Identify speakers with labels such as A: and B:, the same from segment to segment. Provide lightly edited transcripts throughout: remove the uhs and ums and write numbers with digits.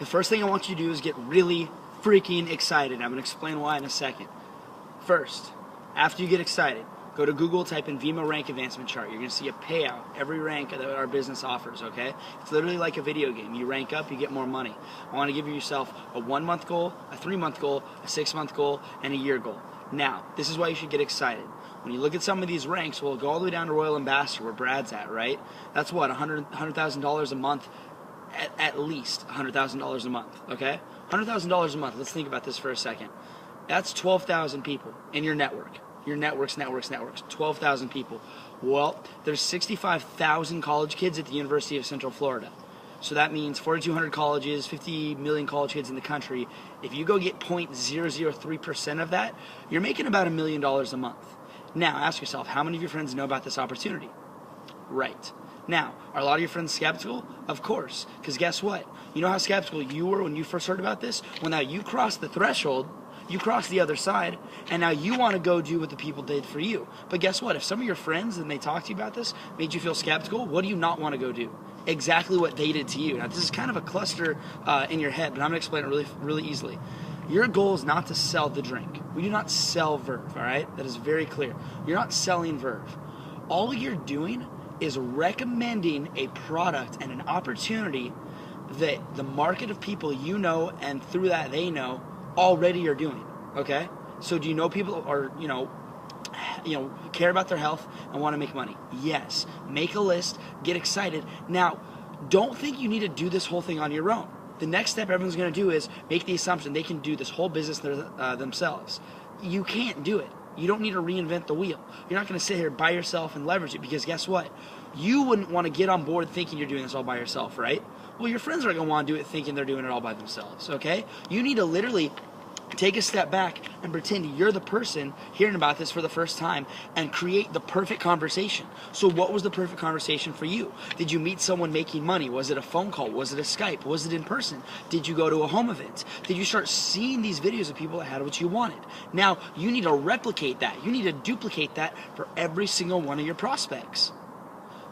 A: The first thing I want you to do is get really freaking excited. I'm going to explain why in a second. First, after you get excited, go to Google, type in Vima rank advancement chart. You're going to see a payout every rank that our business offers, okay? It's literally like a video game. You rank up, you get more money. I want to give yourself a 1-month goal, a 3-month goal, a 6-month goal, and a year goal. Now, this is why you should get excited. When you look at some of these ranks, we'll go all the way down to Royal Ambassador, where Brad's at, right? That's what, $100,000 a month, at least $100,000 a month, okay? $100,000 a month. Let's think about this for a second. That's 12,000 people in your network. Your networks, 12,000 people. Well, there's 65,000 college kids at the University of Central Florida. So that means 4,200 colleges, 50 million college kids in the country. If you go get 0.003% of that, you're making about $1 million a month. Now, ask yourself, how many of your friends know about this opportunity? Right. Now, are a lot of your friends skeptical? Of course, because guess what? You know how skeptical you were when you first heard about this? Well, now you crossed the threshold, you crossed the other side, and now you want to go do what the people did for you. But guess what? If some of your friends, and they talked to you about this, made you feel skeptical, what do you not want to go do? Exactly what they did to you. Now, this is kind of a cluster in your head, but I'm going to explain it really easily. Your goal is not to sell the drink. We do not sell Verve, all right? That is very clear. You're not selling Verve. All you're doing is recommending a product and an opportunity that the market of people you know and through that they know already are doing, okay? So do you know people are, care about their health and want to make money? Yes. Make a list, get excited. Now, don't think you need to do this whole thing on your own. The next step everyone's going to do is make the assumption they can do this whole business themselves. You can't do it. You don't need to reinvent the wheel. You're not going to sit here by yourself and leverage it, because guess what? You wouldn't want to get on board thinking you're doing this all by yourself, right? Well, your friends are going to want to do it thinking they're doing it all by themselves, okay? You need to literally take a step back and pretend you're the person hearing about this for the first time and create the perfect conversation. So what was the perfect conversation for you? Did you meet someone making money? Was it a phone call? Was it a Skype? Was it in person? Did you go to a home event? Did you start seeing these videos of people that had what you wanted? Now, you need to replicate that. You need to duplicate that for every single one of your prospects.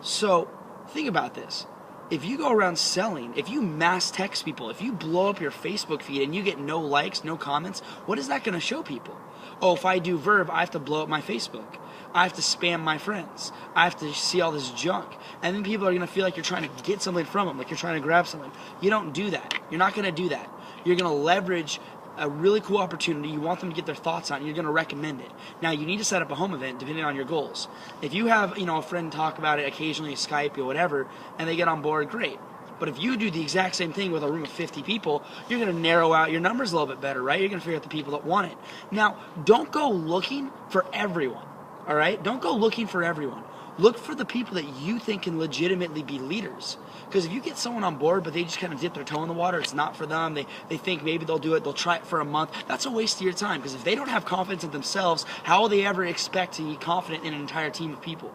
A: So think about this. If you go around selling, if you mass text people, if you blow up your Facebook feed and you get no likes, no comments, what is that going to show people? Oh, if I do Verve, I have to blow up my Facebook. I have to spam my friends. I have to see all this junk. And then people are going to feel like you're trying to get something from them, like you're trying to grab something. You don't do that. You're not going to do that. You're going to leverage a really cool opportunity. You want them to get their thoughts on it. You're going to recommend it. Now, you need to set up a home event depending on your goals. If you have, a friend talk about it occasionally, Skype or whatever, and they get on board, great. But if you do the exact same thing with a room of 50 people, you're going to narrow out your numbers a little bit better, right? You're going to figure out the people that want it. Now, don't go looking for everyone, all right? Don't go looking for everyone. Look for the people that you think can legitimately be leaders. Because if you get someone on board, but they just kind of dip their toe in the water, it's not for them, they think maybe they'll do it, they'll try it for a month, that's a waste of your time. Because if they don't have confidence in themselves, how will they ever expect to be confident in an entire team of people?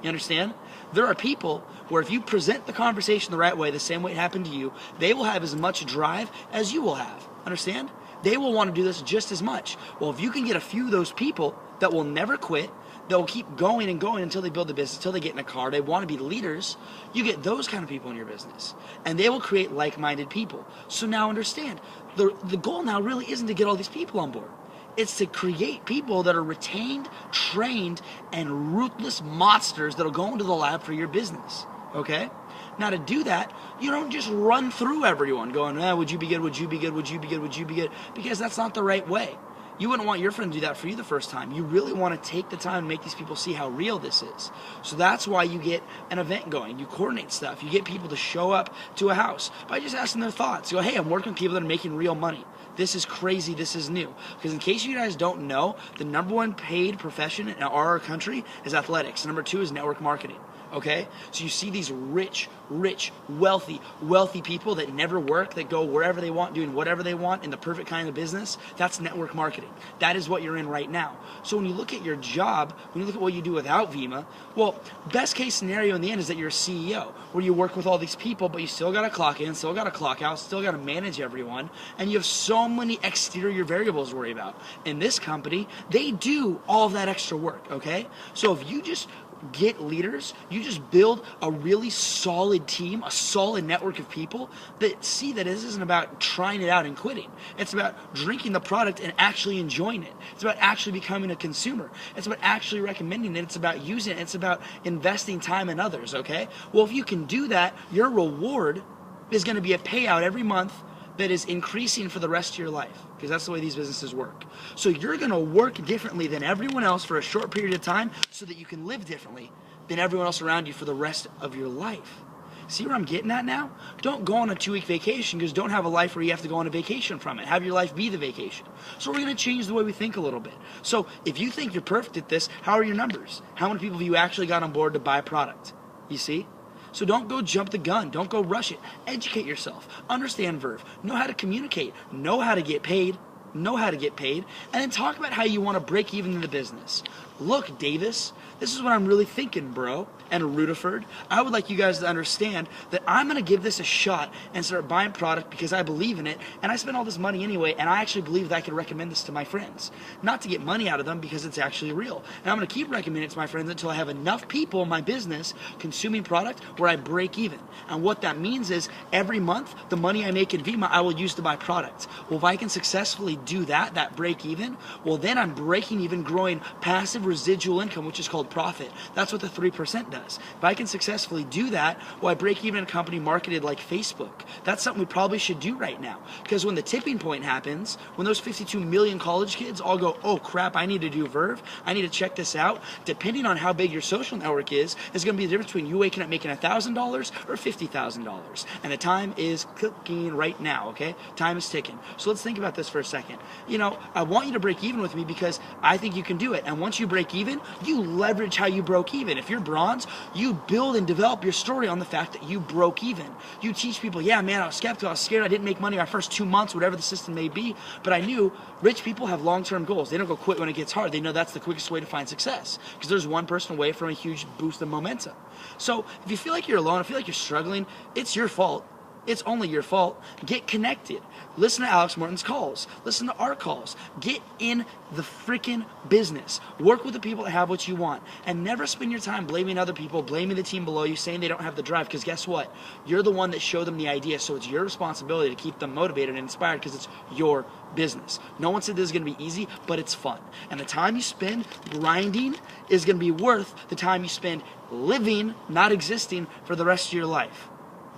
A: You understand? There are people where if you present the conversation the right way, the same way it happened to you, they will have as much drive as you will have. Understand? They will want to do this just as much. Well, if you can get a few of those people that will never quit, they'll keep going and going until they build the business, until they get in a car, they want to be leaders, you get those kind of people in your business. And they will create like-minded people. So now understand, the goal now really isn't to get all these people on board. It's to create people that are retained, trained, and ruthless monsters that'll go into the lab for your business. Okay? Now to do that, you don't just run through everyone going, would you be good, would you be good, would you be good, would you be good? Because that's not the right way. You wouldn't want your friend to do that for you the first time. You really want to take the time and make these people see how real this is. So that's why you get an event going. You coordinate stuff. You get people to show up to a house by just asking their thoughts. You go, hey, I'm working with people that are making real money. This is crazy. This is new. Because in case you guys don't know, the number one paid profession in our country is athletics. Number two is network marketing. Okay? So you see these rich, wealthy people that never work, that go wherever they want, doing whatever they want in the perfect kind of business. That's network marketing. That is what you're in right now. So when you look at your job, when you look at what you do without Vima, well, best case scenario in the end is that you're a CEO, where you work with all these people, but you still got to clock in, still got to clock out, still got to manage everyone, and you have so many exterior variables to worry about. In this company, they do all of that extra work, okay? So if you just get leaders, you just build a really solid team, a solid network of people that see that this isn't about trying it out and quitting. It's about drinking the product and actually enjoying it. It's about actually becoming a consumer. It's about actually recommending it. It's about using it. It's about investing time in others, okay? Well, if you can do that, your reward is going to be a payout every month that is increasing for the rest of your life, because that's the way these businesses work. So you're going to work differently than everyone else for a short period of time so that you can live differently than everyone else around you for the rest of your life. See where I'm getting at now? Don't go on a 2-week vacation, because don't have a life where you have to go on a vacation from it. Have your life be the vacation. So we're going to change the way we think a little bit. So if you think you're perfect at this, how are your numbers? How many people have you actually got on board to buy a product? You see? So don't go jump the gun. Don't go rush it. Educate yourself. Understand Verve. Know how to communicate. Know how to get paid. Know how to get paid. And then talk about how you want to break even in the business. Look, Davis, this is what I'm really thinking, bro. And Rutherford, I would like you guys to understand that I'm going to give this a shot and start buying product because I believe in it, and I spend all this money anyway, and I actually believe that I can recommend this to my friends. Not to get money out of them, because it's actually real. And I'm going to keep recommending it to my friends until I have enough people in my business consuming product where I break even. And what that means is every month, the money I make in Vima, I will use to buy product. Well, if I can successfully do that break even, well, then I'm breaking even, growing passive residual income, which is called profit. That's what the 3% does. If I can successfully do that, well, I break even in a company marketed like Facebook. That's something we probably should do right now. Because when the tipping point happens, when those 52 million college kids all go, oh crap, I need to do Verve, I need to check this out, depending on how big your social network is going to be the difference between you waking up making $1,000 or $50,000. And the time is clicking right now, okay? Time is ticking. So let's think about this for a second. You know, I want you to break even with me because I think you can do it. And once you break even, you leverage how you broke even. If you're bronze, you build and develop your story on the fact that you broke even. You teach people, yeah, man, I was skeptical, I was scared, I didn't make money my first 2 months, whatever the system may be, but I knew rich people have long-term goals. They don't go quit when it gets hard. They know that's the quickest way to find success, because there's one person away from a huge boost of momentum. So if you feel like you're alone, if you feel like you're struggling, it's your fault. It's only your fault. Get connected. Listen to Alex Morton's calls. Listen to our calls. Get in the freaking business. Work with the people that have what you want. And never spend your time blaming other people, blaming the team below you, saying they don't have the drive. Because guess what? You're the one that showed them the idea. So it's your responsibility to keep them motivated and inspired, because it's your business. No one said this is going to be easy, but it's fun. And the time you spend grinding is going to be worth the time you spend living, not existing, for the rest of your life.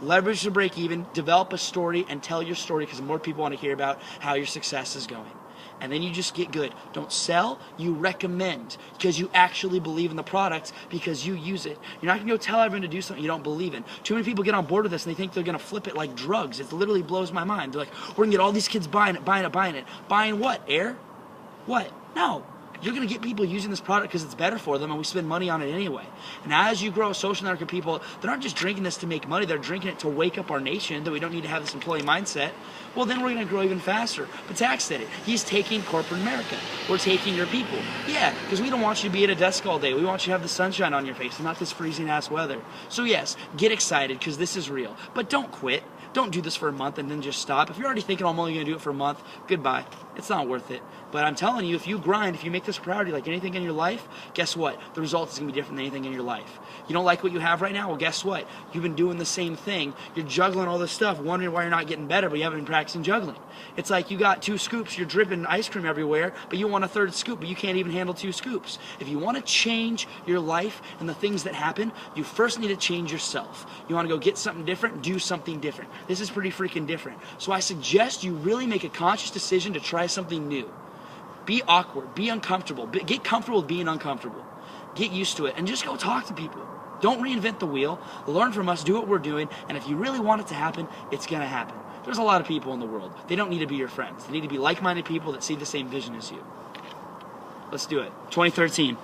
A: Leverage the break even, develop a story, and tell your story, because more people want to hear about how your success is going. And then you just get good. Don't sell, you recommend, because you actually believe in the product, because you use it. You're not going to go tell everyone to do something you don't believe in. Too many people get on board with this and they think they're going to flip it like drugs. It literally blows my mind. They're like, we're going to get all these kids buying it, buying it, buying it. Buying what? Air? What? No. You're going to get people using this product because it's better for them, and we spend money on it anyway. And as you grow a social network of people, they're not just drinking this to make money, they're drinking it to wake up our nation, that we don't need to have this employee mindset. Well, then we're going to grow even faster. But Tax did it. He's taking corporate America. We're taking your people. Yeah, because we don't want you to be at a desk all day. We want you to have the sunshine on your face and not this freezing ass weather. So yes, get excited, because this is real. But don't quit. Don't do this for a month and then just stop. If you're already thinking, oh, I'm only going to do it for a month, goodbye. It's not worth it. But I'm telling you, if you grind, if you make this a priority like anything in your life, guess what? The result is going to be different than anything in your life. You don't like what you have right now? Well, guess what? You've been doing the same thing. You're juggling all this stuff, wondering why you're not getting better, but you haven't been practicing juggling. It's like you got 2 scoops, you're dripping ice cream everywhere, but you want a 3rd scoop, but you can't even handle 2 scoops. If you want to change your life and the things that happen, you first need to change yourself. You want to go get something different, do something different. This is pretty freaking different. So I suggest you really make a conscious decision to try something new. Be awkward, be uncomfortable, get comfortable with being uncomfortable. Get used to it, and just go talk to people. Don't reinvent the wheel. Learn from us, do what we're doing, and if you really want it to happen, it's going to happen. There's a lot of people in the world. They don't need to be your friends. They need to be like-minded people that see the same vision as you. Let's do it. 2013.